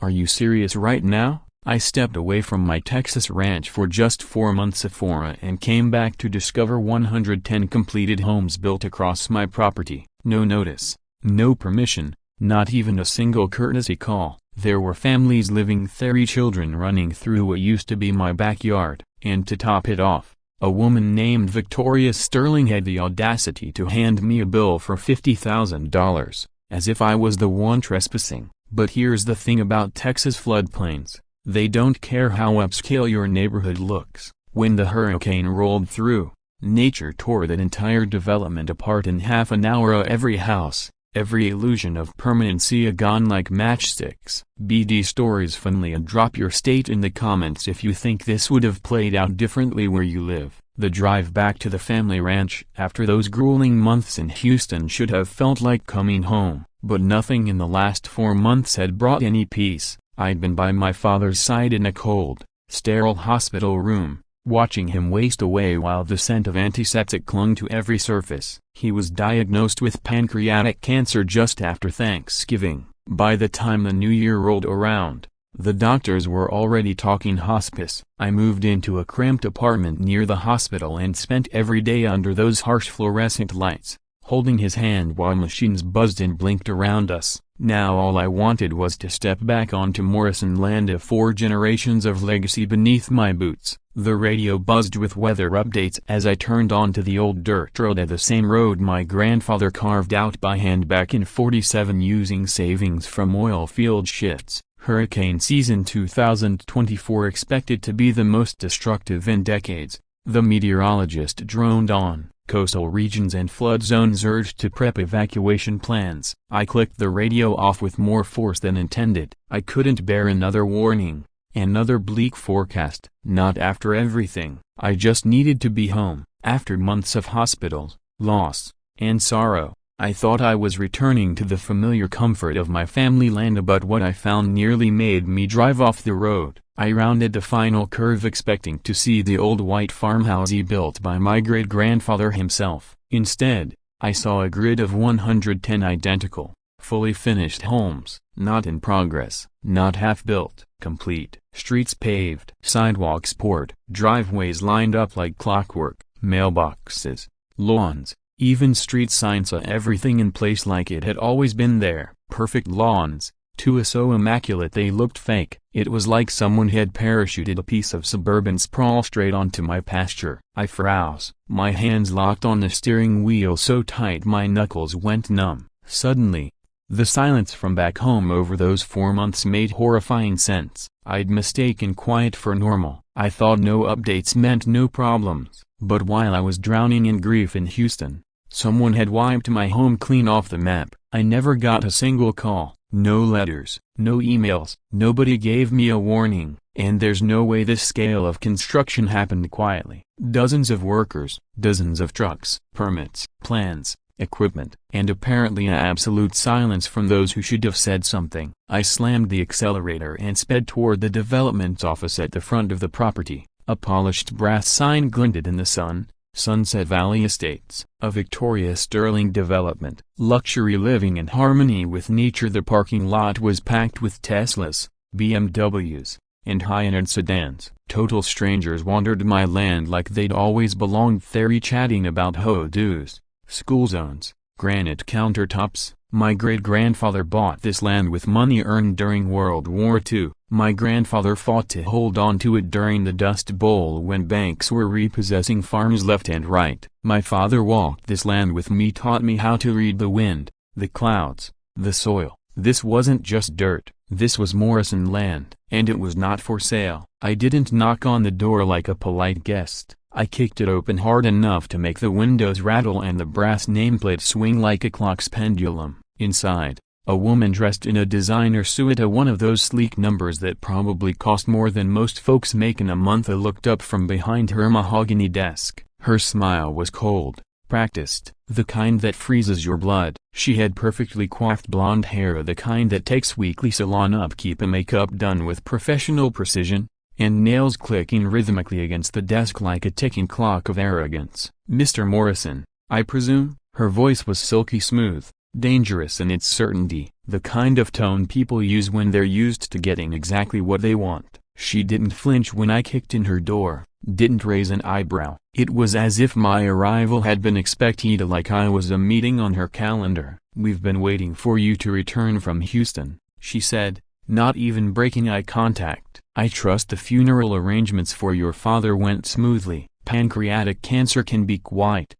Are you serious right now? I stepped away from my Texas ranch for just 4 months of HOA and came back to discover 110 completed homes built across my property. No notice, no permission, not even a single courtesy call. There were families living there, children running through what used to be my backyard, and to top it off, a woman named Victoria Sterling had the audacity to hand me a bill for $50,000, as if I was the one trespassing. But here's the thing about Texas floodplains. They don't care how upscale your neighborhood looks. When the hurricane rolled through, nature tore that entire development apart in half an hour. Every house, every illusion of permanency gone like matchsticks. BD Stories Family, and drop your state in the comments if you think this would have played out differently where you live. The drive back to the family ranch after those grueling months in Houston should have felt like coming home, but nothing in the last 4 months had brought any peace. I'd been by my father's side in a cold, sterile hospital room, watching him waste away while the scent of antiseptic clung to every surface. He was diagnosed with pancreatic cancer just after Thanksgiving. By the time the new year rolled around, the doctors were already talking hospice. I moved into a cramped apartment near the hospital and spent every day under those harsh fluorescent lights, holding his hand while machines buzzed and blinked around us. Now all I wanted was to step back onto Morrison land of 4 generations of legacy beneath my boots. The radio buzzed with weather updates as I turned onto the old dirt road, the same road my grandfather carved out by hand back in '47 using savings from oil field shifts. Hurricane season 2024 expected to be the most destructive in decades. The meteorologist droned on. Coastal regions and flood zones urged to prep evacuation plans. I clicked the radio off with more force than intended. I couldn't bear another warning, another bleak forecast. Not after everything. I just needed to be home. After months of hospitals, loss, and sorrow, I thought I was returning to the familiar comfort of my family land, but what I found nearly made me drive off the road. I rounded the final curve expecting to see the old white farmhouse built by my great-grandfather himself. Instead, I saw a grid of 110 identical, fully finished homes, not in progress, not half-built, complete. Streets paved, sidewalks poured, driveways lined up like clockwork, mailboxes, lawns, even street signs, everything in place like it had always been there. Perfect lawns, too so immaculate they looked fake. It was like someone had parachuted a piece of suburban sprawl straight onto my pasture. I froze, my hands locked on the steering wheel so tight my knuckles went numb. Suddenly, the silence from back home over those 4 months made horrifying sense. I'd mistaken quiet for normal. I thought no updates meant no problems. But while I was drowning in grief in Houston, someone had wiped my home clean off the map. I never got a single call, no letters, no emails, nobody gave me a warning, and there's no way this scale of construction happened quietly. Dozens of workers, dozens of trucks, permits, plans, equipment, and apparently an absolute silence from those who should have said something. I slammed the accelerator and sped toward the development office at the front of the property. A polished brass sign glinted in the sun, Sunset Valley Estates, a Victoria Sterling development, luxury living in harmony with nature. The parking lot was packed with Teslas, BMWs, and high-end sedans. Total strangers wandered my land like they'd always belonged there, chatting about HOA dues, school zones, granite countertops. My great-grandfather bought this land with money earned during World War II. My grandfather fought to hold on to it during the Dust Bowl when banks were repossessing farms left and right. My father walked this land with me, taught me how to read the wind, the clouds, the soil. This wasn't just dirt, this was Morrison land, and it was not for sale. I didn't knock on the door like a polite guest. I kicked it open hard enough to make the windows rattle and the brass nameplate swing like a clock's pendulum. Inside, a woman dressed in a designer suit, one of those sleek numbers that probably cost more than most folks make in a month, looked up from behind her mahogany desk. Her smile was cold, practiced, the kind that freezes your blood. She had perfectly coiffed blonde hair, the kind that takes weekly salon upkeep, and makeup done with professional precision, and nails clicking rhythmically against the desk like a ticking clock of arrogance. "Mr. Morrison, I presume?" Her voice was silky smooth, dangerous in its certainty, the kind of tone people use when they're used to getting exactly what they want. She didn't flinch when I kicked in her door, didn't raise an eyebrow. It was as if my arrival had been expected, like I was a meeting on her calendar. "We've been waiting for you to return from Houston," she said, not even breaking eye contact. "I trust the funeral arrangements for your father went smoothly. Pancreatic cancer can be quite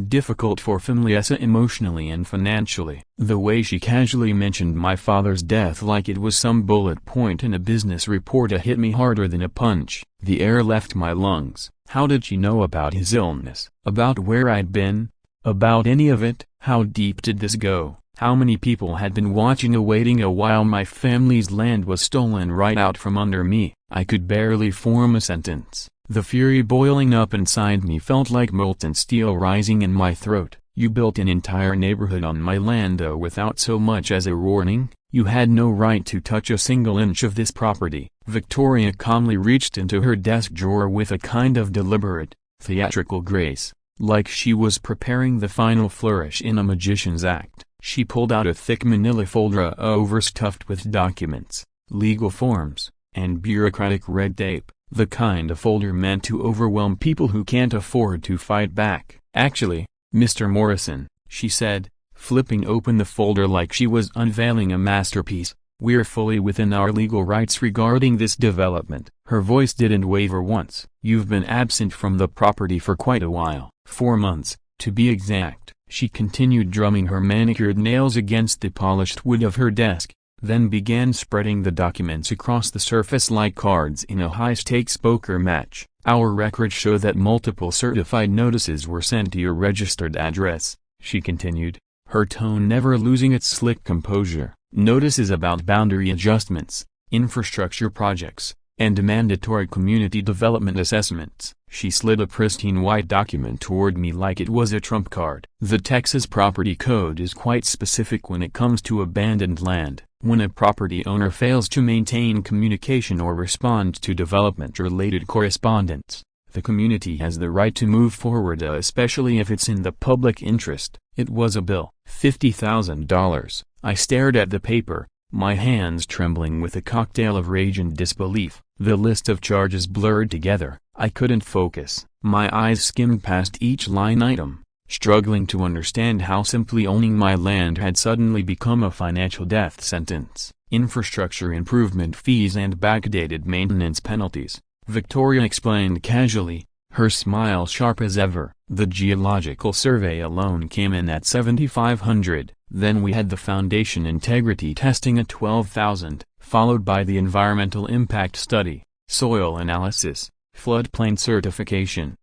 difficult for families emotionally and financially." The way she casually mentioned my father's death like it was some bullet point in a business report hit me harder than a punch. The air left my lungs. How did she know about his illness? About where I'd been? About any of it? How deep did this go? How many people had been watching waiting while my family's land was stolen right out from under me? I could barely form a sentence. The fury boiling up inside me felt like molten steel rising in my throat. "You built an entire neighborhood on my land without so much as a warning. You had no right to touch a single inch of this property." Victoria calmly reached into her desk drawer with a kind of deliberate, theatrical grace, like she was preparing the final flourish in a magician's act. She pulled out a thick manila folder overstuffed with documents, legal forms, and bureaucratic red tape. The kind of folder meant to overwhelm people who can't afford to fight back. "Actually, Mr. Morrison," she said, flipping open the folder like she was unveiling a masterpiece, "we're fully within our legal rights regarding this development." Her voice didn't waver once. "You've been absent from the property for quite a while, 4 months, to be exact." She continued drumming her manicured nails against the polished wood of her desk, then began spreading the documents across the surface like cards in a high-stakes poker match. "Our records show that multiple certified notices were sent to your registered address," she continued, her tone never losing its slick composure. "Notices about boundary adjustments, infrastructure projects, and mandatory community development assessments." She slid a pristine white document toward me like it was a trump card. "The Texas Property Code is quite specific when it comes to abandoned land. When a property owner fails to maintain communication or respond to development-related correspondence, the community has the right to move forward, especially if it's in the public interest." It was a bill. $50,000. I stared at the paper, my hands trembling with a cocktail of rage and disbelief. The list of charges blurred together. I couldn't focus. My eyes skimmed past each line item, struggling to understand how simply owning my land had suddenly become a financial death sentence. Infrastructure improvement fees and backdated maintenance penalties, Victoria explained casually, her smile sharp as ever. "The geological survey alone came in at $7,500, then we had the foundation integrity testing at $12,000, followed by the environmental impact study, soil analysis, floodplain certification.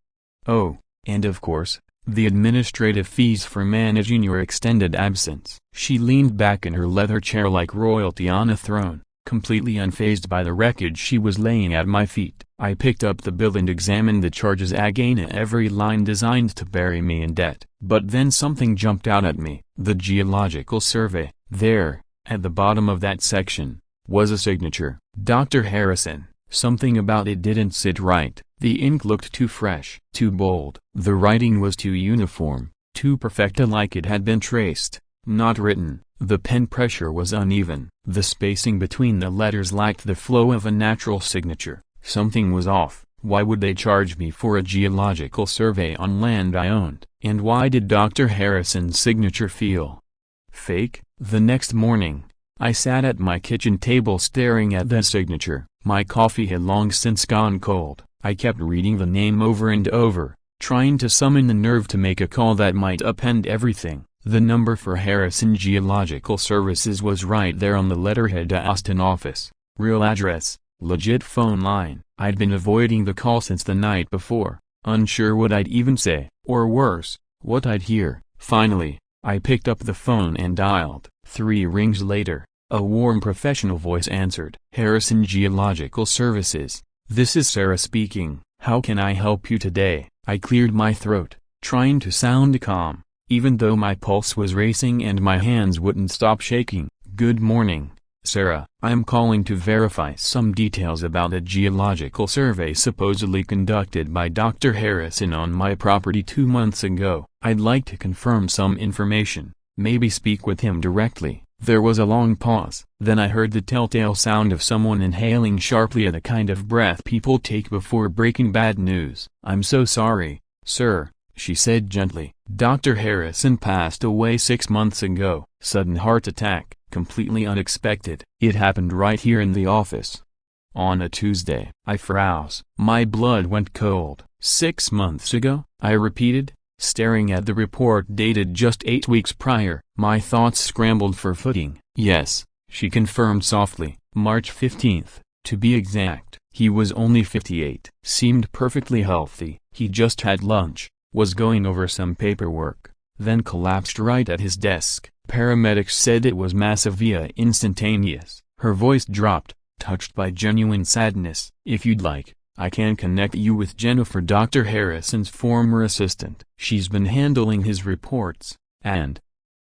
Oh, and of course, the administrative fees for managing your extended absence." She leaned back in her leather chair like royalty on a throne, completely unfazed by the wreckage she was laying at my feet. I picked up the bill and examined the charges again, every line designed to bury me in debt. But then something jumped out at me. The geological survey. There, at the bottom of that section, was a signature. Dr. Harrison. Something about it didn't sit right. The ink looked too fresh, too bold. The writing was too uniform, too perfect, like it had been traced, not written. The pen pressure was uneven. The spacing between the letters lacked the flow of a natural signature. Something was off. Why would they charge me for a geological survey on land I owned? And why did Dr. Harrison's signature feel fake? The next morning, I sat at my kitchen table staring at the signature. My coffee had long since gone cold. I kept reading the name over and over, trying to summon the nerve to make a call that might upend everything. The number for Harrison Geological Services was right there on the letterhead. Austin office, real address, legit phone line. I'd been avoiding the call since the night before, unsure what I'd even say, or worse, what I'd hear. Finally, I picked up the phone and dialed. 3 rings later, a warm professional voice answered. "Harrison Geological Services, this is Sarah speaking. How can I help you today?" I cleared my throat, trying to sound calm, even though my pulse was racing and my hands wouldn't stop shaking. "Good morning, Sarah. I'm calling to verify some details about a geological survey supposedly conducted by Dr. Harrison on my property 2 months ago. I'd like to confirm some information." Maybe speak with him directly. There was a long pause. Then I heard the telltale sound of someone inhaling sharply, the kind of breath people take before breaking bad news. "I'm so sorry, sir," she said gently. "Dr. Harrison passed away 6 months ago. Sudden heart attack, completely unexpected. It happened right here in the office. On a Tuesday." I froze. My blood went cold. 6 months ago? I repeated, staring at the report dated just 8 weeks prior. My thoughts scrambled for footing. "Yes," she confirmed softly, "March 15th, to be exact." He was only 58. Seemed perfectly healthy. He just had lunch, was going over some paperwork, then collapsed right at his desk. Paramedics said it was massive via instantaneous. Her voice dropped, touched by genuine sadness. "If you'd like, I can connect you with Jennifer, Dr. Harrison's former assistant. She's been handling his reports, and,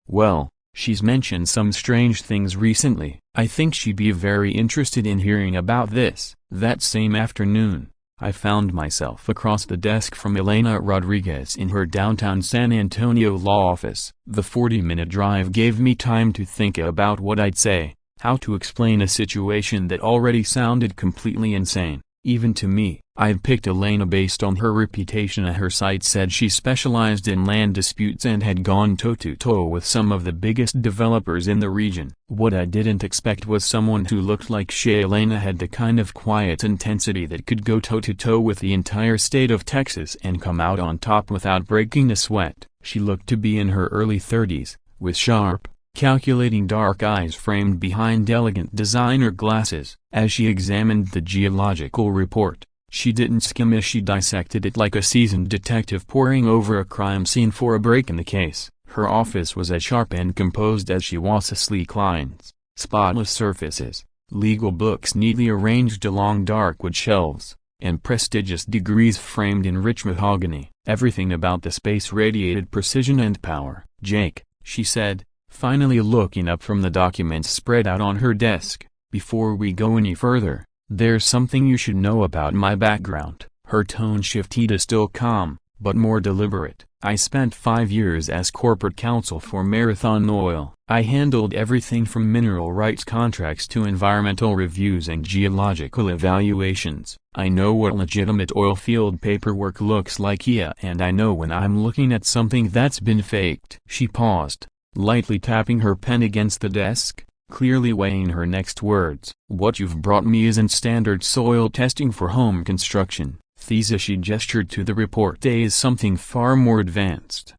well, she's mentioned some strange things recently. I think she'd be very interested in hearing about this." That same afternoon, I found myself across the desk from Elena Rodriguez in her downtown San Antonio law office. The 40-minute drive gave me time to think about what I'd say, how to explain a situation that already sounded completely insane, even to me. I'd picked Elena based on her reputation. Her site said she specialized in land disputes and had gone toe-to-toe with some of the biggest developers in the region. What I didn't expect was someone who looked like she. Elena had the kind of quiet intensity that could go toe-to-toe with the entire state of Texas and come out on top without breaking a sweat. She looked to be in her early 30s, with sharp, calculating dark eyes framed behind elegant designer glasses. As she examined the geological report, she didn't skim it. She dissected it like a seasoned detective poring over a crime scene for a break in the case. Her office was as sharp and composed as she was. Sleek lines, spotless surfaces, legal books neatly arranged along dark wood shelves, and prestigious degrees framed in rich mahogany. Everything about the space radiated precision and power. "Jake," she said, finally looking up from the documents spread out on her desk, "before we go any further, there's something you should know about my background." Her tone shifted, still calm, but more deliberate. "I spent 5 years as corporate counsel for Marathon Oil. I handled everything from mineral rights contracts to environmental reviews and geological evaluations. I know what legitimate oil field paperwork looks like, yeah, and I know when I'm looking at something that's been faked." She paused, lightly tapping her pen against the desk, clearly weighing her next words. "What you've brought me isn't standard soil testing for home construction. Thesa," she gestured to the report, "is something far more advanced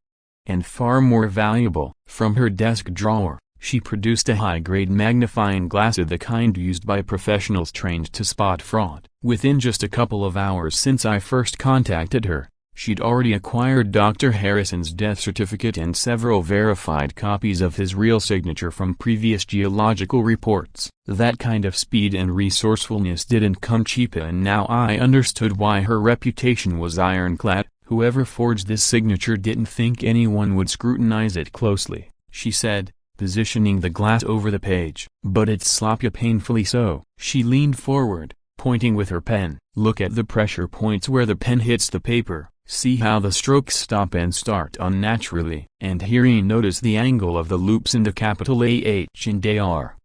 and far more valuable." From her desk drawer, she produced a high-grade magnifying glass of the kind used by professionals trained to spot fraud. Within just a couple of hours since I first contacted her, she'd already acquired Dr. Harrison's death certificate and several verified copies of his real signature from previous geological reports. That kind of speed and resourcefulness didn't come cheap, and now I understood why her reputation was ironclad. "Whoever forged this signature didn't think anyone would scrutinize it closely," she said, positioning the glass over the page. "But it's sloppy, painfully so." She leaned forward, pointing with her pen. "Look at the pressure points where the pen hits the paper. See how the strokes stop and start unnaturally. And here you notice the angle of the loops in the capital AH and AR.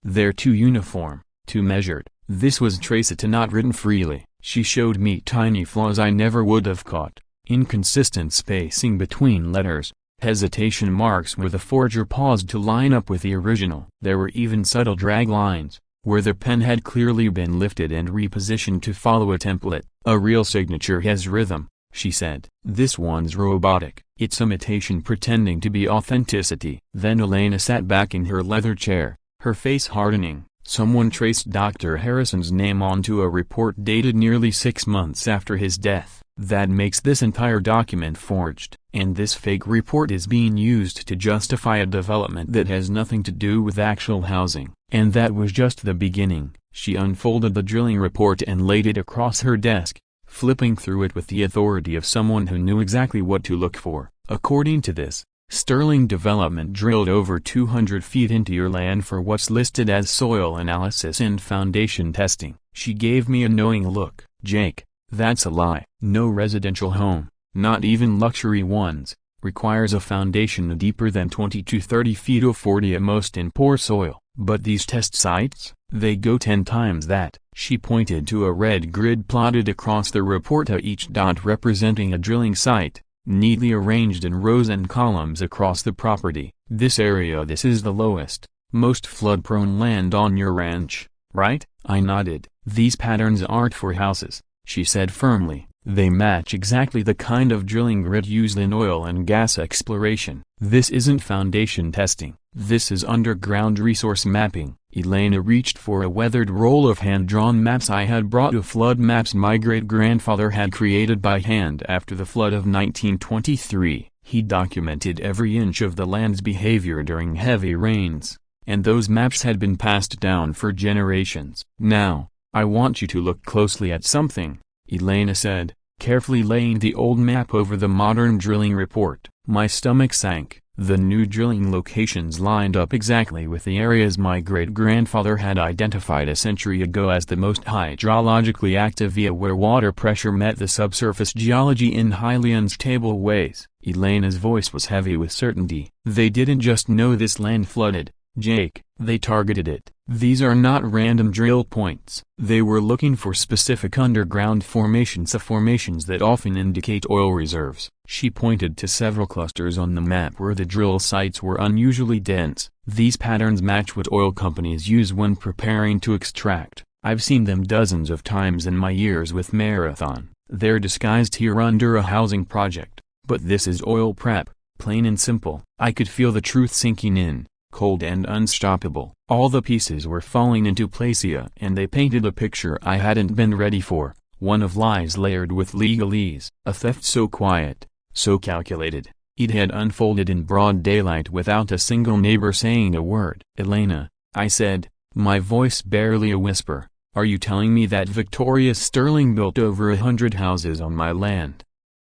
They're too uniform, too measured." This was traced, not written freely. She showed me tiny flaws I never would have caught. Inconsistent spacing between letters, hesitation marks where the forger paused to line up with the original. There were even subtle drag lines, where the pen had clearly been lifted and repositioned to follow a template. "A real signature has rhythm," she said. "This one's robotic. It's imitation pretending to be authenticity." Then Elena sat back in her leather chair, her face hardening. "Someone traced Dr. Harrison's name onto a report dated nearly 6 months after his death. That makes this entire document forged, and this fake report is being used to justify a development that has nothing to do with actual housing." And that was just the beginning. She unfolded the drilling report and laid it across her desk, flipping through it with the authority of someone who knew exactly what to look for. "According to this, Sterling Development drilled over 200 feet into your land for what's listed as soil analysis and foundation testing." She gave me a knowing look. "Jake, that's a lie. No residential home, not even luxury ones, requires a foundation deeper than 20 to 30 feet or 40 at most in poor soil. But these test sites, they go 10 times that. She pointed to a red grid plotted across the report, each dot representing a drilling site, neatly arranged in rows and columns across the property. This is the lowest, most flood-prone land on your ranch, right? I nodded. These patterns aren't for houses, she said firmly. They match exactly the kind of drilling grid used in oil and gas exploration. This isn't foundation testing. This is underground resource mapping. Elena reached for a weathered roll of hand-drawn maps I had brought, of flood maps my great-grandfather had created by hand after the flood of 1923. He documented every inch of the land's behavior during heavy rains, and those maps had been passed down for generations. Now, I want you to look closely at something, Elena said, carefully laying the old map over the modern drilling report. My stomach sank. The new drilling locations lined up exactly with the areas my great-grandfather had identified a century ago as the most hydrologically active via where water pressure met the subsurface geology in highly unstable ways. Elena's voice was heavy with certainty. They didn't just know this land flooded, Jake, they targeted it. These are not random drill points. They were looking for specific underground formations that often indicate oil reserves. She pointed to several clusters on the map where the drill sites were unusually dense. These patterns match what oil companies use when preparing to extract. I've seen them dozens of times in my years with Marathon. They're disguised here under a housing project. But this is oil prep, plain and simple. I could feel the truth sinking in, cold and unstoppable. All the pieces were falling into place here, and they painted a picture I hadn't been ready for, one of lies layered with legalese. A theft so quiet, so calculated. It had unfolded in broad daylight without a single neighbor saying a word. Elena, I said, my voice barely a whisper, are you telling me that Victoria Sterling built over 100 houses on my land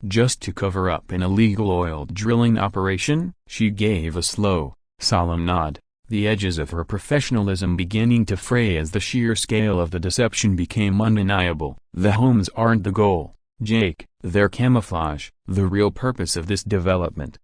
just to cover up an illegal oil drilling operation? She gave a slow, solemn nod, the edges of her professionalism beginning to fray as the sheer scale of the deception became undeniable. The homes aren't the goal, Jake, they're camouflage. The real purpose of this development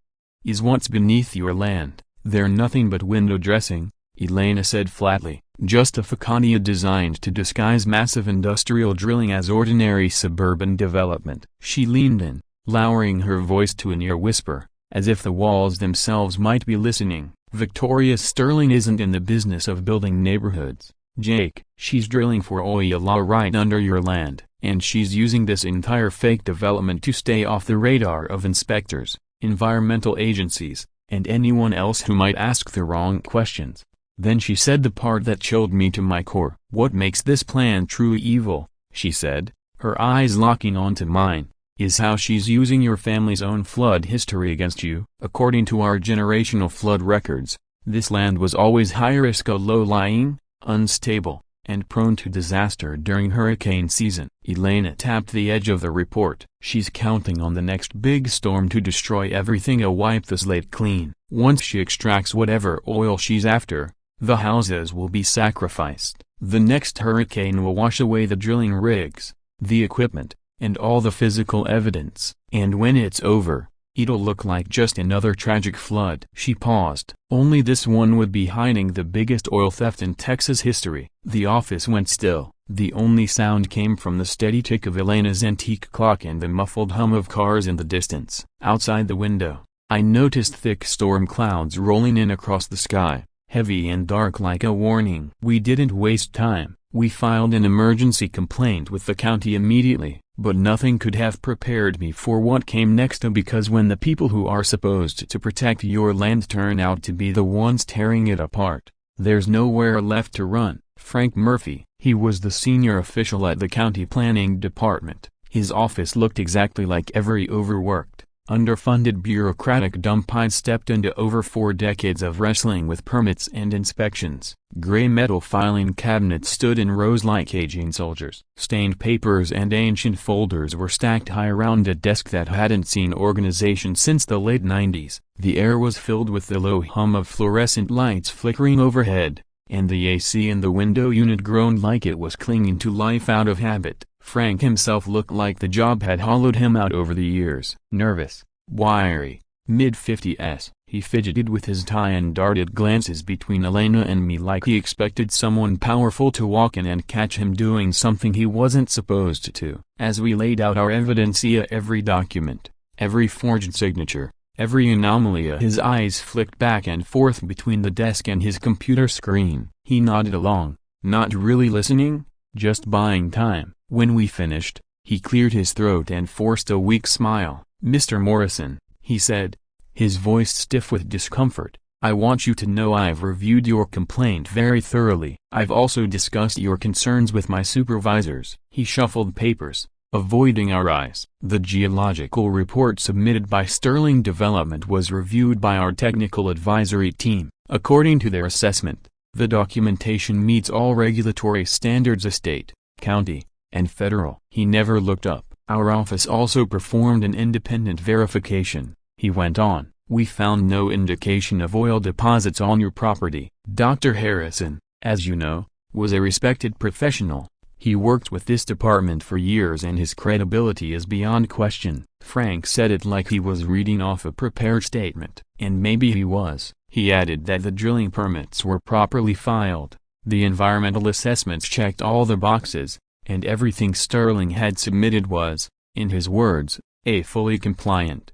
is what's beneath your land. They're nothing but window dressing, Elena said flatly, just a facade designed to disguise massive industrial drilling as ordinary suburban development. She leaned in, lowering her voice to a near whisper, as if the walls themselves might be listening. Victoria Sterling isn't in the business of building neighborhoods, Jake. She's drilling for oil right under your land, and she's using this entire fake development to stay off the radar of inspectors, environmental agencies, and anyone else who might ask the wrong questions. Then she said the part that chilled me to my core. What makes this plan truly evil, she said, her eyes locking onto mine, is how she's using your family's own flood history against you. According to our generational flood records, this land was always high risk, low-lying, unstable, and prone to disaster during hurricane season. Elena tapped the edge of the report. She's counting on the next big storm to destroy everything, wipe the slate clean. Once she extracts whatever oil she's after, the houses will be sacrificed. The next hurricane will wash away the drilling rigs, the equipment, and all the physical evidence. And when it's over, it'll look like just another tragic flood. She paused. Only this one would be hiding the biggest oil theft in Texas history. The office went still. The only sound came from the steady tick of Elena's antique clock and the muffled hum of cars in the distance. Outside the window, I noticed thick storm clouds rolling in across the sky, heavy and dark like a warning. We didn't waste time. We filed an emergency complaint with the county immediately. But nothing could have prepared me for what came next, because when the people who are supposed to protect your land turn out to be the ones tearing it apart, there's nowhere left to run. Frank Murphy, he was the senior official at the county planning department. His office looked exactly like every overworked, underfunded bureaucratic dump I'd stepped into over 4 decades of wrestling with permits and inspections. Gray metal filing cabinets stood in rows like aging soldiers. Stained papers and ancient folders were stacked high around a desk that hadn't seen organization since the late 90s. The air was filled with the low hum of fluorescent lights flickering overhead, and the AC in the window unit groaned like it was clinging to life out of habit. Frank himself looked like the job had hollowed him out over the years. Nervous, wiry, Mid-50s. He fidgeted with his tie and darted glances between Elena and me like he expected someone powerful to walk in and catch him doing something he wasn't supposed to. As we laid out our evidencia, every document, every forged signature, every anomaly, his eyes flicked back and forth between the desk and his computer screen. He nodded along, not really listening, just buying time. When we finished, he cleared his throat and forced a weak smile. "Mr. Morrison," he said, his voice stiff with discomfort, "I want you to know I've reviewed your complaint very thoroughly. I've also discussed your concerns with my supervisors." He shuffled papers, avoiding our eyes. "The geological report submitted by Sterling Development was reviewed by our technical advisory team. According to their assessment, the documentation meets all regulatory standards, state, county, and federal." He never looked up. "Our office also performed an independent verification," he went on. "We found no indication of oil deposits on your property." Dr. Harrison, as you know, was a respected professional. He worked with this department for years and his credibility is beyond question. Frank said it like he was reading off a prepared statement. "And maybe he was." He added that the drilling permits were properly filed, the environmental assessments checked all the boxes, and everything Sterling had submitted was, in his words, fully compliant.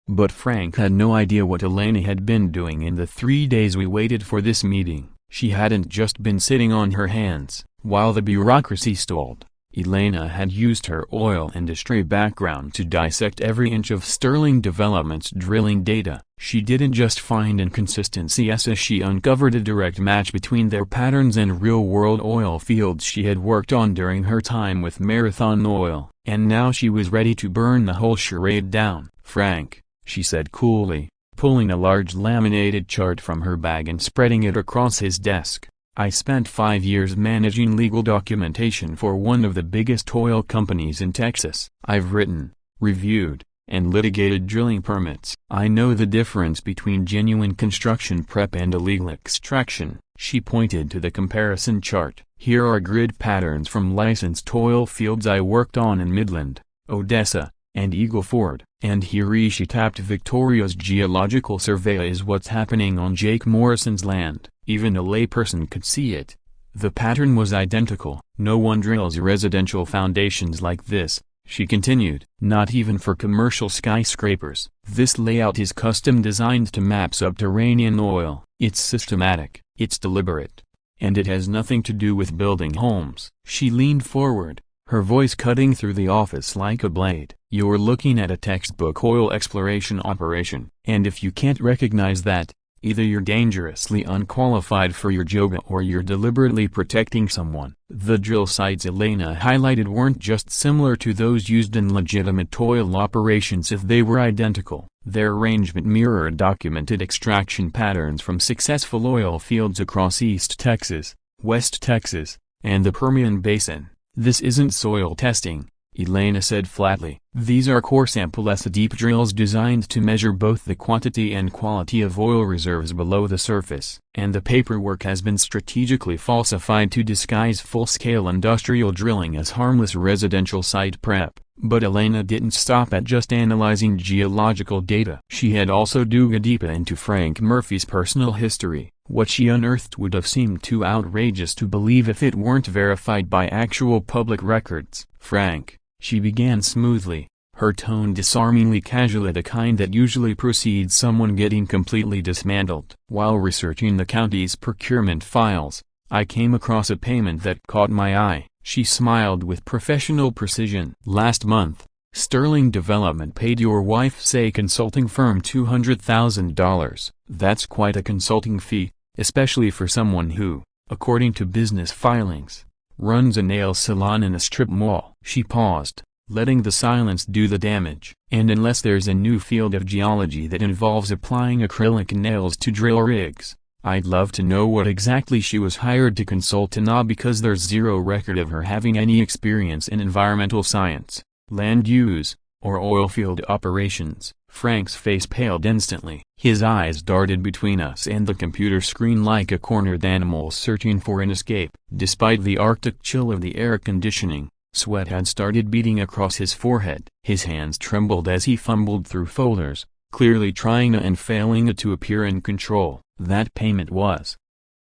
But Frank had no idea what Elena had been doing in the 3 days we waited for this meeting. She hadn't just been sitting on her hands, while the bureaucracy stalled. Elena had used her oil industry background to dissect every inch of Sterling Development's drilling data. She didn't just find inconsistencies, she uncovered a direct match between their patterns and real-world oil fields she had worked on during her time with Marathon Oil. And now she was ready to burn the whole charade down. "Frank," she said coolly, pulling a large laminated chart from her bag and spreading it across his desk, "I spent 5 years managing legal documentation for one of the biggest oil companies in Texas. I've written, reviewed, and litigated drilling permits. I know the difference between genuine construction prep and illegal extraction." She pointed to the comparison chart. "Here are grid patterns from licensed oil fields I worked on in Midland, Odessa, and Eagle Ford. And here," she tapped Victoria's geological survey, "is what's happening on Jake Morrison's land." Even a layperson could see it. The pattern was identical. "No one drills residential foundations like this," she continued. "Not even for commercial skyscrapers. This layout is custom designed to map subterranean oil. It's systematic, it's deliberate. And it has nothing to do with building homes." She leaned forward, her voice cutting through the office like a blade. "You're looking at a textbook oil exploration operation. And if you can't recognize that, either you're dangerously unqualified for your job or you're deliberately protecting someone." The drill sites Elena highlighted weren't just similar to those used in legitimate oil operations if they were identical. Their arrangement mirrored documented extraction patterns from successful oil fields across East Texas, West Texas, and the Permian Basin. "This isn't soil testing," Elena said flatly. "These are core sample deep drills designed to measure both the quantity and quality of oil reserves below the surface. And the paperwork has been strategically falsified to disguise full-scale industrial drilling as harmless residential site prep." But Elena didn't stop at just analyzing geological data. She had also dug deeper into Frank Murphy's personal history. What she unearthed would have seemed too outrageous to believe if it weren't verified by actual public records. "Frank," she began smoothly, her tone disarmingly casual, the kind that usually precedes someone getting completely dismantled. "While researching the county's procurement files, I came across a payment that caught my eye." She smiled with professional precision. "Last month, Sterling Development paid your wife's consulting firm $200,000. That's quite a consulting fee, especially for someone who, according to business filings, runs a nail salon in a strip mall." She paused, letting the silence do the damage. "And unless there's a new field of geology that involves applying acrylic nails to drill rigs, I'd love to know what exactly she was hired to consult on, because there's zero record of her having any experience in environmental science, land use, or oilfield operations." Frank's face paled instantly. His eyes darted between us and the computer screen like a cornered animal searching for an escape. Despite the arctic chill of the air conditioning, sweat had started beading across his forehead. His hands trembled as he fumbled through folders, clearly trying to and failing to appear in control. That payment was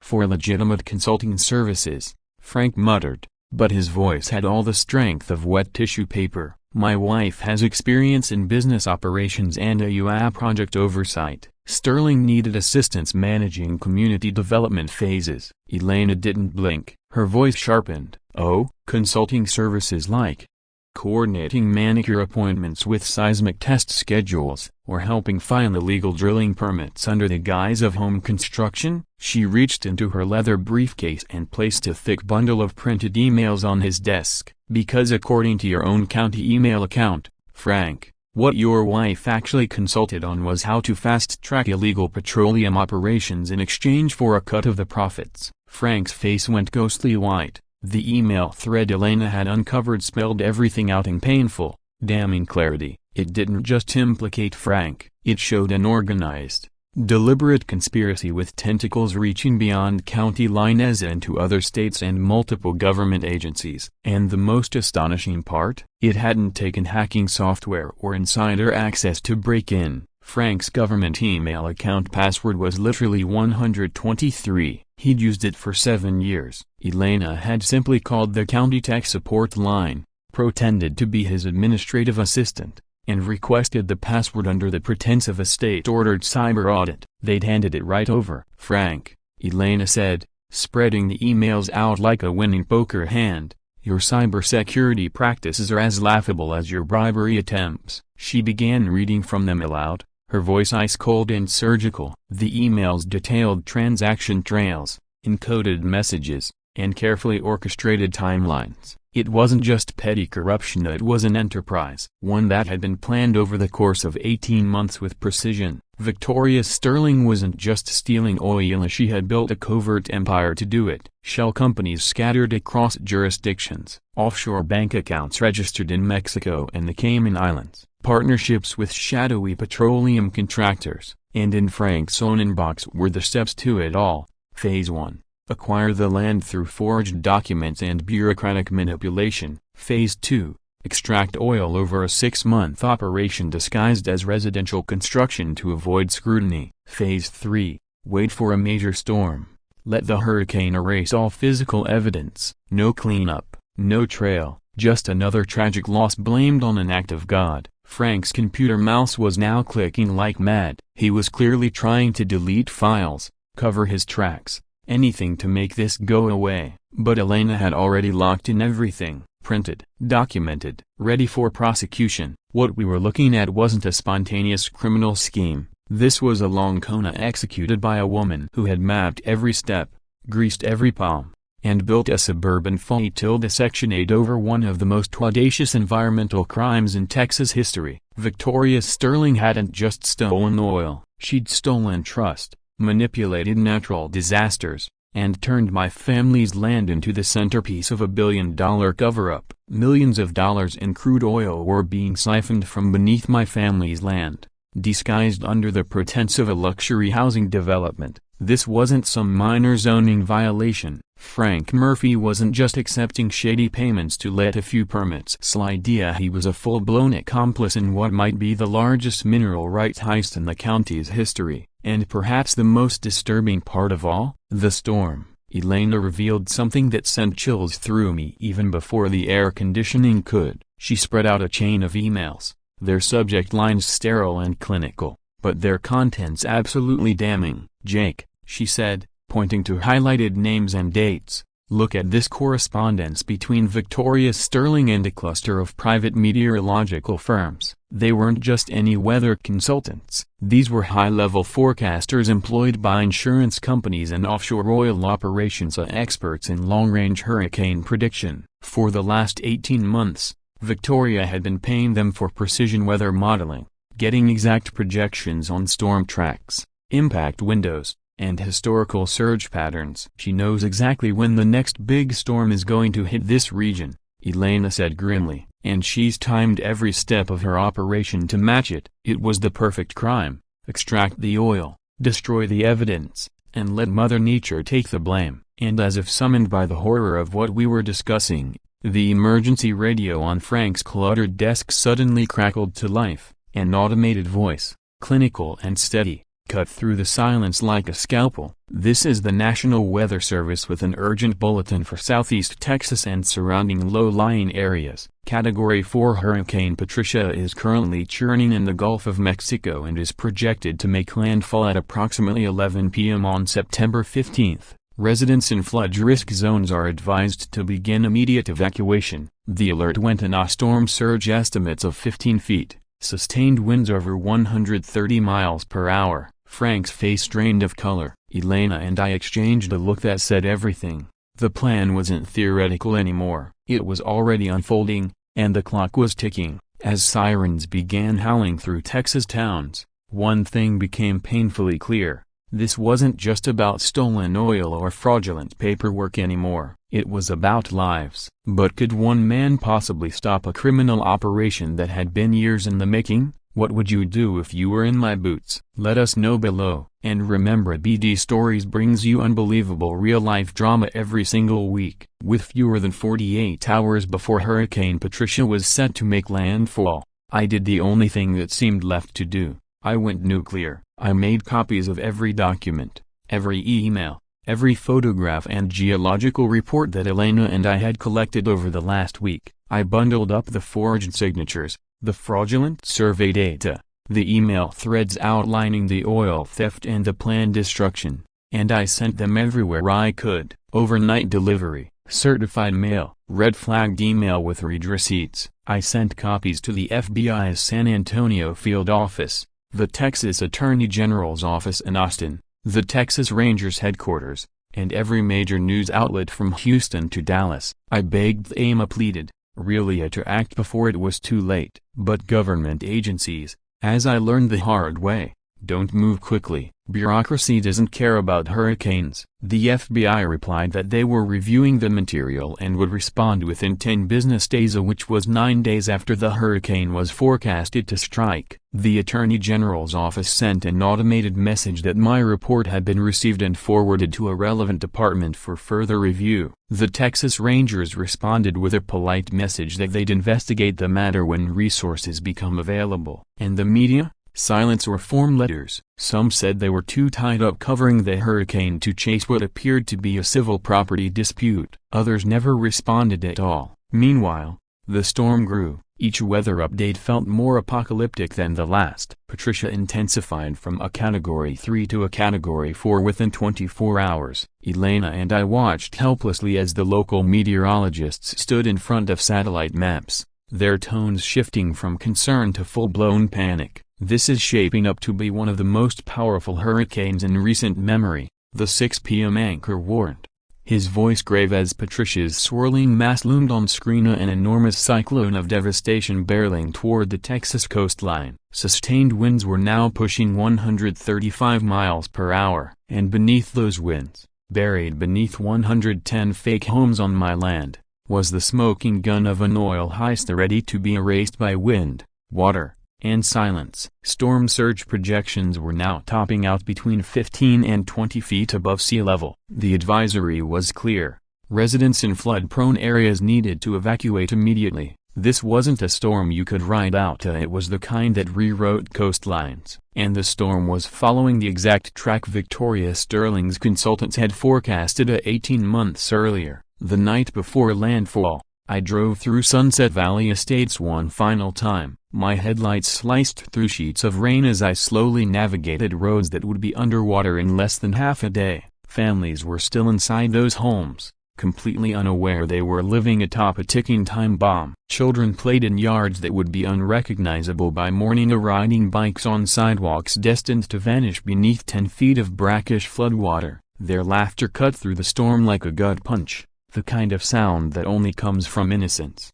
for legitimate consulting services, Frank muttered, but his voice had all the strength of wet tissue paper. My wife has experience in business operations and HOA project oversight. Sterling needed assistance managing community development phases. Elena didn't blink. Her voice sharpened. Oh, consulting services like coordinating manicure appointments with seismic test schedules, or helping file illegal drilling permits under the guise of home construction? She reached into her leather briefcase and placed a thick bundle of printed emails on his desk. Because according to your own county email account, Frank, what your wife actually consulted on was how to fast-track illegal petroleum operations in exchange for a cut of the profits. Frank's face went ghostly white. The email thread Elena had uncovered spelled everything out in painful, damning clarity. It didn't just implicate Frank, it showed an organized, deliberate conspiracy with tentacles reaching beyond county lines into other states and multiple government agencies. And the most astonishing part? It hadn't taken hacking software or insider access to break in. Frank's government email account password was literally 123. He'd used it for 7 years. Elena had simply called the county tech support line, pretended to be his administrative assistant, and requested the password under the pretense of a state-ordered cyber audit. They'd handed it right over. Frank, Elena said, spreading the emails out like a winning poker hand, your cybersecurity practices are as laughable as your bribery attempts. She began reading from them aloud, her voice ice-cold and surgical. The emails detailed transaction trails, encoded messages, and carefully orchestrated timelines. It wasn't just petty corruption, it was an enterprise, one that had been planned over the course of 18 months with precision. Victoria Sterling wasn't just stealing oil, she had built a covert empire to do it. Shell companies scattered across jurisdictions, offshore bank accounts registered in Mexico and the Cayman Islands, partnerships with shadowy petroleum contractors, and in Frank's own inbox were the steps to it all. Phase 1. Acquire the land through forged documents and bureaucratic manipulation. Phase 2. Extract oil over a 6-month operation disguised as residential construction to avoid scrutiny. Phase 3. Wait for a major storm. Let the hurricane erase all physical evidence. No cleanup, no trail, just another tragic loss blamed on an act of God. Frank's computer mouse was now clicking like mad. He was clearly trying to delete files, cover his tracks, anything to make this go away. But Elena had already locked in everything, printed, documented, ready for prosecution. What we were looking at wasn't a spontaneous criminal scheme. This was a long cona executed by a woman who had mapped every step, greased every palm, and built a suburban Section 8 over one of the most audacious environmental crimes in Texas history. Victoria Sterling hadn't just stolen oil, she'd stolen trust, manipulated natural disasters, and turned my family's land into the centerpiece of a billion-dollar cover-up. Millions of dollars in crude oil were being siphoned from beneath my family's land, disguised under the pretense of a luxury housing development. This wasn't some minor zoning violation. Frank Murphy wasn't just accepting shady payments to let a few permits slide. He was a full-blown accomplice in what might be the largest mineral rights heist in the county's history. And perhaps the most disturbing part of all? The storm. Elena revealed something that sent chills through me even before the air conditioning could. She spread out a chain of emails, their subject lines sterile and clinical, but their contents absolutely damning. Jake, she said, pointing to highlighted names and dates, look at this correspondence between Victoria Sterling and a cluster of private meteorological firms. They weren't just any weather consultants. These were high-level forecasters employed by insurance companies and offshore oil operations experts in long-range hurricane prediction. For the last 18 months, Victoria had been paying them for precision weather modeling, getting exact projections on storm tracks, impact windows, and historical surge patterns. She knows exactly when the next big storm is going to hit this region, Elena said grimly, and she's timed every step of her operation to match it. It was the perfect crime. Extract the oil, destroy the evidence, and let Mother Nature take the blame. And as if summoned by the horror of what we were discussing, the emergency radio on Frank's cluttered desk suddenly crackled to life. An automated voice, clinical and steady, cut through the silence like a scalpel. This is the National Weather Service with an urgent bulletin for southeast Texas and surrounding low-lying areas. Category 4 Hurricane Patricia is currently churning in the Gulf of Mexico and is projected to make landfall at approximately 11 p.m. on September 15. Residents in flood risk zones are advised to begin immediate evacuation. The alert went in storm surge estimates of 15 feet, sustained winds over 130 miles per hour. Frank's face drained of color. Elena and I exchanged a look that said everything. The plan wasn't theoretical anymore. It was already unfolding, and the clock was ticking. As sirens began howling through Texas towns, one thing became painfully clear. This wasn't just about stolen oil or fraudulent paperwork anymore. It was about lives. But could one man possibly stop a criminal operation that had been years in the making? What would you do if you were in my boots? Let us know below. And remember, BD Stories brings you unbelievable real-life drama every single week. With fewer than 48 hours before Hurricane Patricia was set to make landfall, I did the only thing that seemed left to do. I went nuclear. I made copies of every document, every email, every photograph and geological report that Elena and I had collected over the last week. I bundled up the forged signatures, the fraudulent survey data, the email threads outlining the oil theft and the planned destruction, and I sent them everywhere I could. Overnight delivery, certified mail, red-flagged email with read receipts. I sent copies to the FBI's San Antonio field office, the Texas Attorney General's office in Austin, the Texas Rangers headquarters, and every major news outlet from Houston to Dallas. I begged AMA, pleaded, really to act before it was too late. But government agencies, as I learned the hard way, don't move quickly. Bureaucracy doesn't care about hurricanes. The FBI replied that they were reviewing the material and would respond within 10 business days, which was 9 days after the hurricane was forecasted to strike. The Attorney General's office sent an automated message that my report had been received and forwarded to a relevant department for further review. The Texas Rangers responded with a polite message that they'd investigate the matter when resources become available. And the media? Silence or form letters. Some said they were too tied up covering the hurricane to chase what appeared to be a civil property dispute. Others never responded at all. Meanwhile, the storm grew. Each weather update felt more apocalyptic than the last. Patricia intensified from a Category 3 to a Category 4 within 24 hours. Elena and I watched helplessly as the local meteorologists stood in front of satellite maps, their tones shifting from concern to full-blown panic. This is shaping up to be one of the most powerful hurricanes in recent memory, the 6 p.m. anchor warned. His voice grave as Patricia's swirling mass loomed on screen, an enormous cyclone of devastation barreling toward the Texas coastline. Sustained winds were now pushing 135 miles per hour. And beneath those winds, buried beneath 110 fake homes on my land, was the smoking gun of an oil heist ready to be erased by wind, water, and silence. Storm surge projections were now topping out between 15 and 20 feet above sea level. The advisory was clear. Residents in flood-prone areas needed to evacuate immediately. This wasn't a storm you could ride out to, it was the kind that rewrote coastlines. And the storm was following the exact track Victoria Sterling's consultants had forecasted 18 months earlier. The night before landfall, I drove through Sunset Valley Estates one final time. My headlights sliced through sheets of rain as I slowly navigated roads that would be underwater in less than half a day. Families were still inside those homes, completely unaware they were living atop a ticking time bomb. Children played in yards that would be unrecognizable by morning, riding bikes on sidewalks destined to vanish beneath 10 feet of brackish floodwater. Their laughter cut through the storm like a gut punch, the kind of sound that only comes from innocence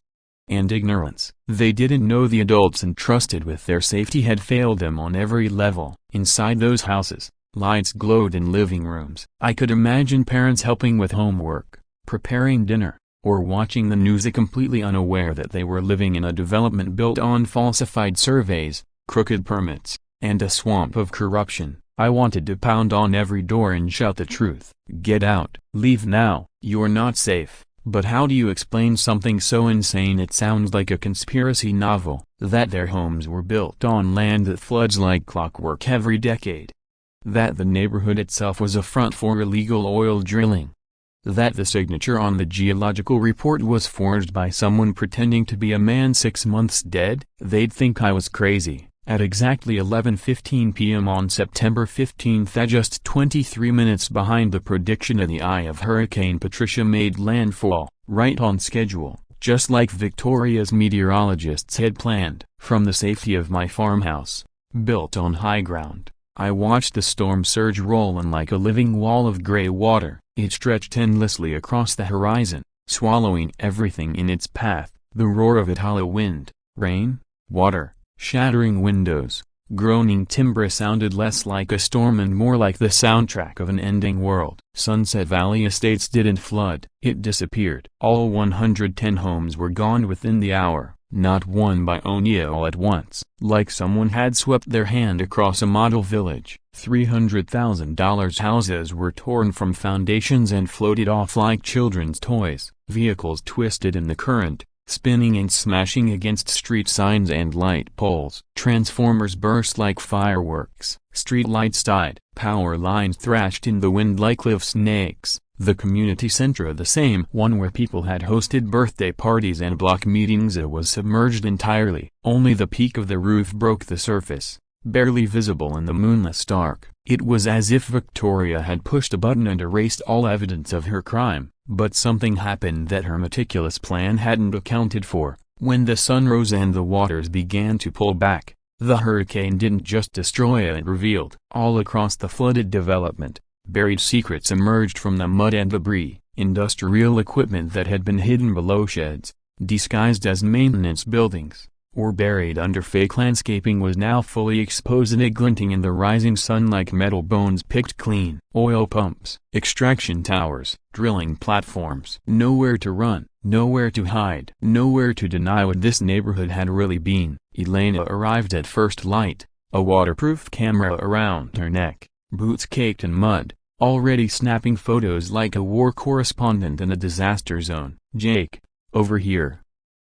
and ignorance. They didn't know the adults entrusted with their safety had failed them on every level. Inside those houses, lights glowed in living rooms. I could imagine parents helping with homework, preparing dinner, or watching the news, completely unaware that they were living in a development built on falsified surveys, crooked permits, and a swamp of corruption. I wanted to pound on every door and shout the truth. Get out. Leave now. You're not safe. But how do you explain something so insane it sounds like a conspiracy novel, that their homes were built on land that floods like clockwork every decade? That the neighborhood itself was a front for illegal oil drilling? That the signature on the geological report was forged by someone pretending to be a man 6 months dead? They'd think I was crazy. At exactly 11:15 p.m. on September 15th, at just 23 minutes behind the prediction of the eye of Hurricane Patricia made landfall, right on schedule, just like Victoria's meteorologists had planned. From the safety of my farmhouse, built on high ground, I watched the storm surge roll in like a living wall of gray water. It stretched endlessly across the horizon, swallowing everything in its path. The roar of it, hollow wind, rain, water, shattering windows, groaning timber sounded less like a storm and more like the soundtrack of an ending world. Sunset Valley Estates didn't flood. It disappeared. All 110 homes were gone within the hour, not one by only all at once. Like someone had swept their hand across a model village. $300,000 houses were torn from foundations and floated off like children's toys. Vehicles twisted in the current, spinning and smashing against street signs and light poles. Transformers burst like fireworks. Street lights died. Power lines thrashed in the wind like cliff snakes. The community center, the same one where people had hosted birthday parties and block meetings, it was submerged entirely. Only the peak of the roof broke the surface, barely visible in the moonless dark. It was as if Victoria had pushed a button and erased all evidence of her crime. But something happened that her meticulous plan hadn't accounted for. When the sun rose and the waters began to pull back, the hurricane didn't just destroy it, it revealed. All across the flooded development, buried secrets emerged from the mud and debris. Industrial equipment that had been hidden below sheds, disguised as maintenance buildings, or buried under fake landscaping was now fully exposed and glinting in the rising sun like metal bones picked clean. Oil pumps, extraction towers, drilling platforms. Nowhere to run, nowhere to hide, nowhere to deny what this neighborhood had really been. Elena arrived at first light, a waterproof camera around her neck, boots caked in mud, already snapping photos like a war correspondent in a disaster zone. "Jake, over here!"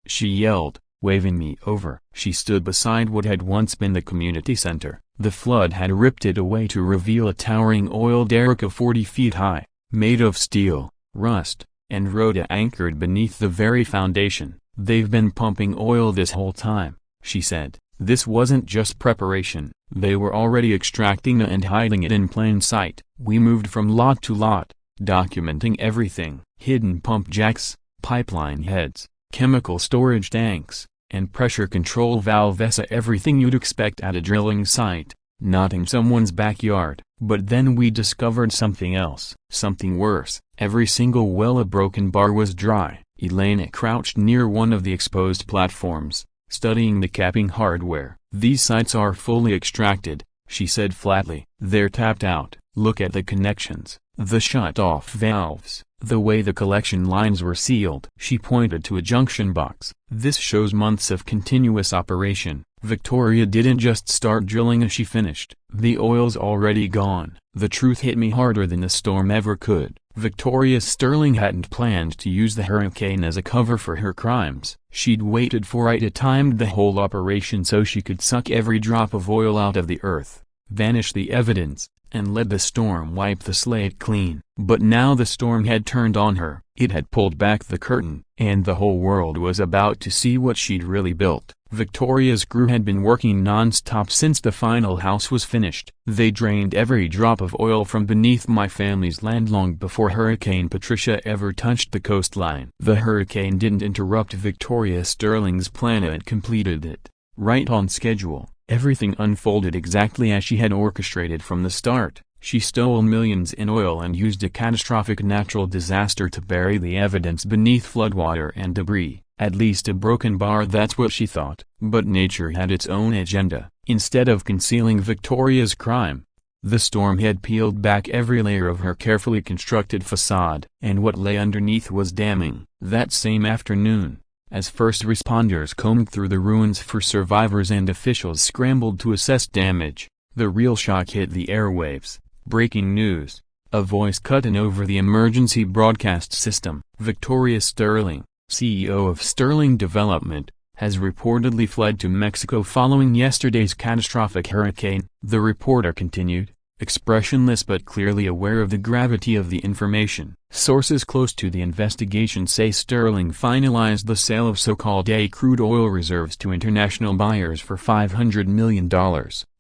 she yelled, waving me over. She stood beside what had once been the community center. The flood had ripped it away to reveal a towering oil derrick of 40 feet high, made of steel, rust, and rota anchored beneath the very foundation. "They've been pumping oil this whole time," she said. "This wasn't just preparation, they were already extracting it and hiding it in plain sight. We moved from lot to lot, documenting everything. Hidden pump jacks, pipeline heads, chemical storage tanks, and pressure control valves, everything you'd expect at a drilling site, not in someone's backyard." But then we discovered something else. Something worse. Every single well a broken bar was dry. Elena crouched near one of the exposed platforms, studying the capping hardware. "These sites are fully extracted," she said flatly. "They're tapped out. Look at the connections, the shut-off valves, the way the collection lines were sealed." She pointed to a junction box. "This shows months of continuous operation. Victoria didn't just start drilling as she finished. The oil's already gone." The truth hit me harder than the storm ever could. Victoria Sterling hadn't planned to use the hurricane as a cover for her crimes. She'd waited for it, timed the whole operation so she could suck every drop of oil out of the earth, vanish the evidence, and let the storm wipe the slate clean. But now the storm had turned on her. It had pulled back the curtain, and the whole world was about to see what she'd really built. Victoria's crew had been working non-stop since the final house was finished. They drained every drop of oil from beneath my family's land long before Hurricane Patricia ever touched the coastline. The hurricane didn't interrupt Victoria Sterling's plan, it completed it. Right on schedule. Everything unfolded exactly as she had orchestrated from the start. She stole millions in oil and used a catastrophic natural disaster to bury the evidence beneath floodwater and debris. At least a broken bar, that's what she thought. But nature had its own agenda. Instead of concealing Victoria's crime, the storm had peeled back every layer of her carefully constructed facade. And what lay underneath was damning. That same afternoon, as first responders combed through the ruins for survivors and officials scrambled to assess damage, the real shock hit the airwaves. Breaking news. A voice cut in over the emergency broadcast system. Victoria Sterling, CEO of Sterling Development, has reportedly fled to Mexico following yesterday's catastrophic hurricane. The reporter continued, expressionless but clearly aware of the gravity of the information. Sources close to the investigation say Sterling finalized the sale of so-called A crude oil reserves to international buyers for $500 million.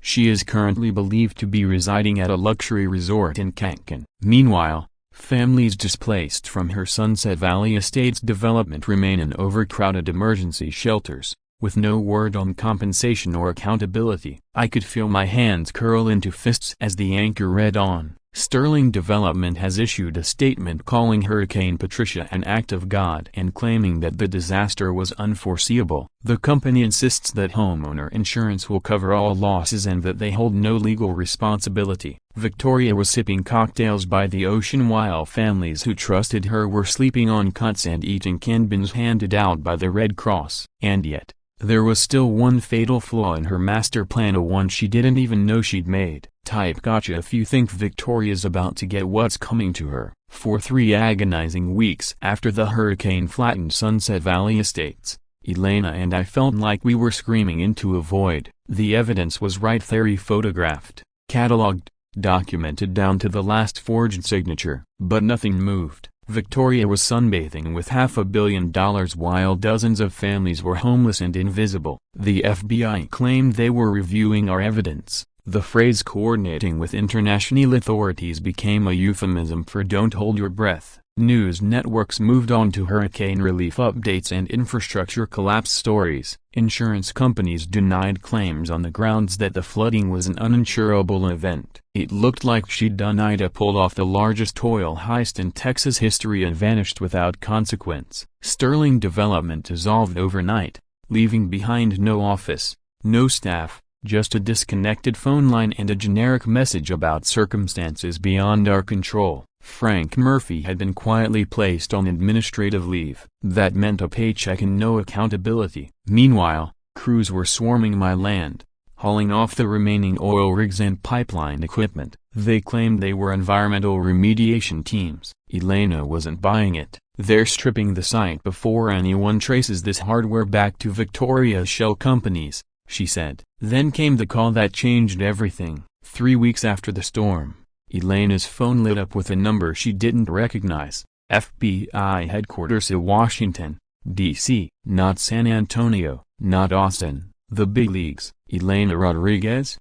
She is currently believed to be residing at a luxury resort in Cancun. Meanwhile, families displaced from her Sunset Valley Estates development remain in overcrowded emergency shelters, with no word on compensation or accountability. I could feel my hands curl into fists as the anchor read on. Sterling Development has issued a statement calling Hurricane Patricia an act of God and claiming that the disaster was unforeseeable. The company insists that homeowner insurance will cover all losses and that they hold no legal responsibility. Victoria was sipping cocktails by the ocean while families who trusted her were sleeping on cots and eating canned beans handed out by the Red Cross. And yet, there was still one fatal flaw in her master plan, a one she didn't even know she'd made. Type gotcha if you think Victoria's about to get what's coming to her. For 3 agonizing weeks after the hurricane flattened Sunset Valley Estates, Elena and I felt like we were screaming into a void. The evidence was right there, photographed, cataloged, documented down to the last forged signature. But nothing moved. Victoria was sunbathing with $500 million while dozens of families were homeless and invisible. The FBI claimed they were reviewing our evidence. The phrase coordinating with international authorities became a euphemism for don't hold your breath. News networks moved on to hurricane relief updates and infrastructure collapse stories. Insurance companies denied claims on the grounds that the flooding was an uninsurable event. It looked like she'd done Ida pulled off the largest oil heist in Texas history and vanished without consequence. Sterling Development dissolved overnight, leaving behind no office, no staff, just a disconnected phone line and a generic message about circumstances beyond our control. Frank Murphy had been quietly placed on administrative leave. That meant a paycheck and no accountability. Meanwhile, crews were swarming my land, hauling off the remaining oil rigs and pipeline equipment. They claimed they were environmental remediation teams. Elena wasn't buying it. They're stripping the site before anyone traces this hardware back to Victoria's shell companies, she said. Then came the call that changed everything. 3 weeks after the storm, Elena's phone lit up with a number she didn't recognize. FBI headquarters in Washington, D.C., not San Antonio, not Austin, the big leagues. Elena Rodriguez?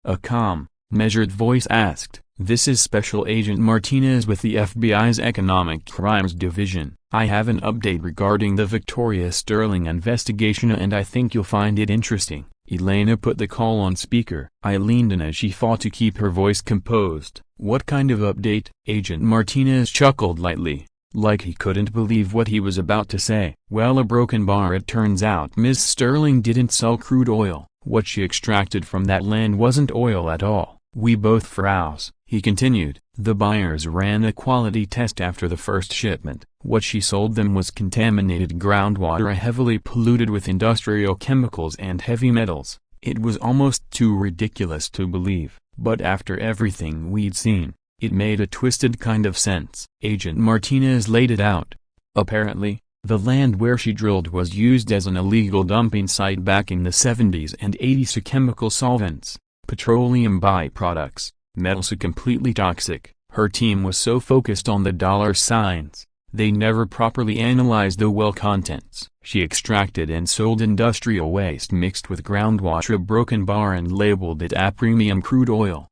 A calm, measured voice asked. This is Special Agent Martinez with the FBI's Economic Crimes Division. I have an update regarding the Victoria Sterling investigation and I think you'll find it interesting. Elena put the call on speaker. I leaned in as she fought to keep her voice composed. What kind of update? Agent Martinez chuckled lightly, like he couldn't believe what he was about to say. Well, a broken bar. It turns out Ms. Sterling didn't sell crude oil. What she extracted from that land wasn't oil at all. We both froze. He continued. The buyers ran a quality test after the first shipment. What she sold them was contaminated groundwater heavily polluted with industrial chemicals and heavy metals. It was almost too ridiculous to believe, but after everything we'd seen, it made a twisted kind of sense. Agent Martinez laid it out. Apparently, the land where she drilled was used as an illegal dumping site back in the 70s and 80s. Chemical solvents, petroleum byproducts, metals completely toxic. Her team was so focused on the dollar signs, they never properly analyzed the well contents. She extracted and sold industrial waste mixed with groundwater. A broken bar and labeled it a premium crude oil.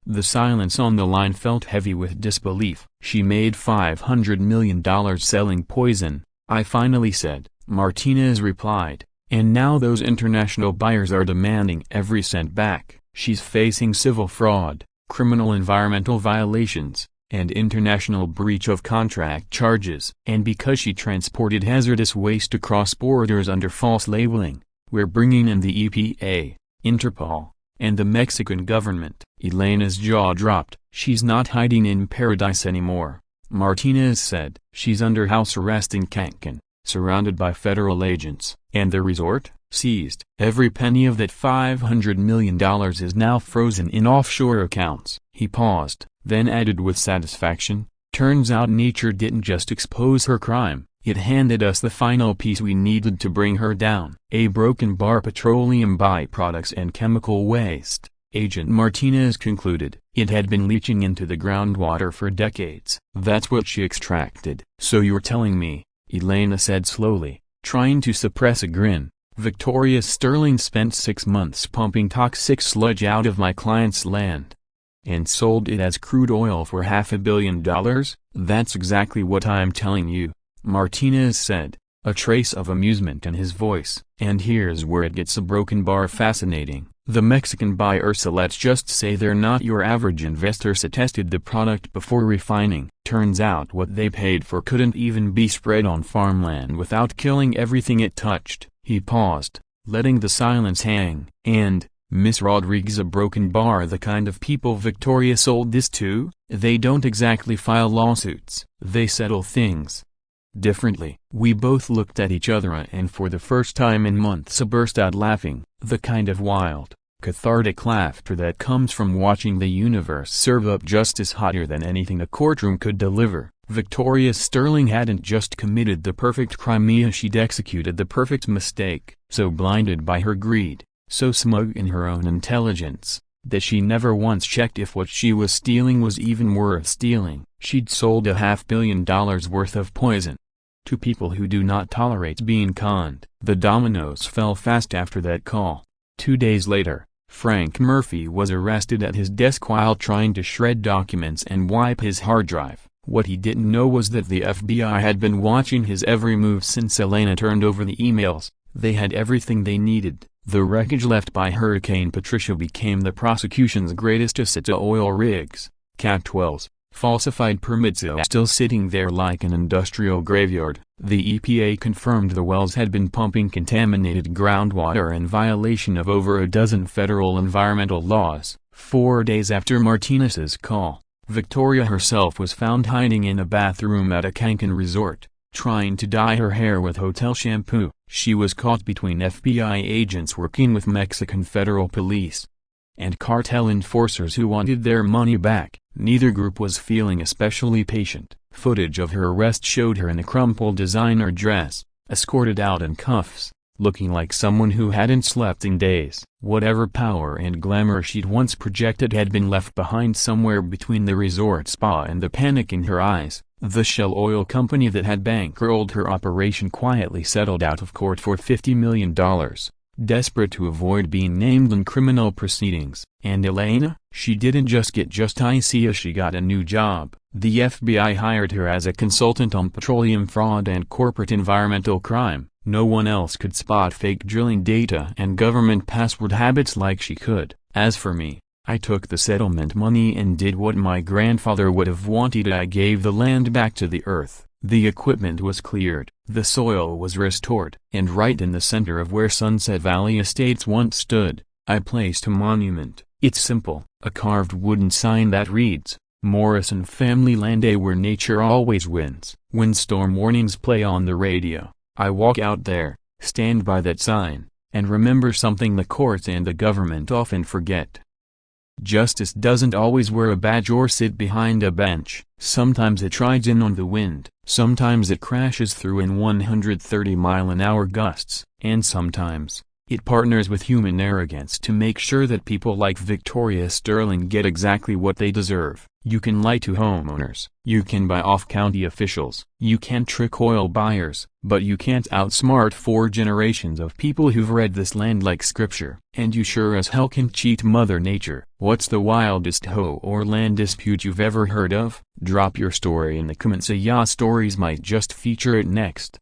The silence on the line felt heavy with disbelief. She made $500 million selling poison, I finally said. Martinez replied, and now those international buyers are demanding every cent back. She's facing civil fraud, criminal environmental violations, and international breach of contract charges. And because she transported hazardous waste across borders under false labeling, we're bringing in the EPA, Interpol, and the Mexican government. Elena's jaw dropped. She's not hiding in paradise anymore, Martinez said. She's under house arrest in Cancun, surrounded by federal agents. And the resort? Seized. Every penny of that $500 million is now frozen in offshore accounts. He paused. then added with satisfaction, "Turns out nature didn't just expose her crime, it handed us the final piece we needed to bring her down." A broken bar, petroleum byproducts and chemical waste, Agent Martinez concluded. It had been leaching into the groundwater for decades. "That's what she extracted." "So you're telling me," Elena said slowly, trying to suppress a grin, "Victoria Sterling spent 6 months pumping toxic sludge out of my client's land and sold it as crude oil for $500 million? "That's exactly what I'm telling you," Martinez said, a trace of amusement in his voice. "And here's where it gets a broken bar fascinating. The Mexican buyers, let's just say they're not your average investor, tested the product before refining. Turns out what they paid for couldn't even be spread on farmland without killing everything it touched." He paused, letting the silence hang. "And, Miss Rodriguez, a broken bar the kind of people Victoria sold this to? They don't exactly file lawsuits. They settle things differently." We both looked at each other and for the first time in months burst out laughing, the kind of wild, cathartic laughter that comes from watching the universe serve up justice hotter than anything a courtroom could deliver. Victoria Sterling hadn't just committed the perfect crime, she'd executed the perfect mistake. So blinded by her greed, so smug in her own intelligence, that she never once checked if what she was stealing was even worth stealing. She'd sold $500 million worth of poison to people who do not tolerate being conned. The dominoes fell fast after that call. 2 days later, Frank Murphy was arrested at his desk while trying to shred documents and wipe his hard drive. What he didn't know was that the FBI had been watching his every move since Elena turned over the emails. They had everything they needed. The wreckage left by Hurricane Patricia became the prosecution's greatest asset. Oil rigs, Cat wells, falsified permits still sitting there like an industrial graveyard. The EPA confirmed the wells had been pumping contaminated groundwater in violation of over a dozen federal environmental laws. 4 days after Martinez's call, Victoria herself was found hiding in a bathroom at a Cancun resort, trying to dye her hair with hotel shampoo. She was caught between FBI agents working with Mexican federal police and cartel enforcers who wanted their money back. Neither group was feeling especially patient. Footage of her arrest showed her in a crumpled designer dress, escorted out in cuffs, looking like someone who hadn't slept in days. Whatever power and glamour she'd once projected had been left behind somewhere between the resort spa and the panic in her eyes. The Shell Oil company that had bankrolled her operation quietly settled out of court for $50 million, desperate to avoid being named in criminal proceedings. And Elena? She didn't just get ICA, she got a new job. The FBI hired her as a consultant on petroleum fraud and corporate environmental crime. No one else could spot fake drilling data and government password habits like she could. As for me, I took the settlement money and did what my grandfather would have wanted. I gave the land back to the earth. The equipment was cleared, the soil was restored, and right in the center of where Sunset Valley Estates once stood, I placed a monument. It's simple, a carved wooden sign that reads, "Morrison Family Land, where nature always wins." When storm warnings play on the radio, I walk out there, stand by that sign, and remember something the courts and the government often forget. Justice doesn't always wear a badge or sit behind a bench. Sometimes it rides in on the wind, sometimes it crashes through in 130-mile-an-hour gusts, and sometimes it partners with human arrogance to make sure that people like Victoria Sterling get exactly what they deserve. You can lie to homeowners, you can buy off county officials, you can trick oil buyers, but you can't outsmart 4 generations of people who've read this land like scripture. And you sure as hell can cheat Mother Nature. What's the wildest HOA or land dispute you've ever heard of? Drop your story in the comments. Stories might just feature it next.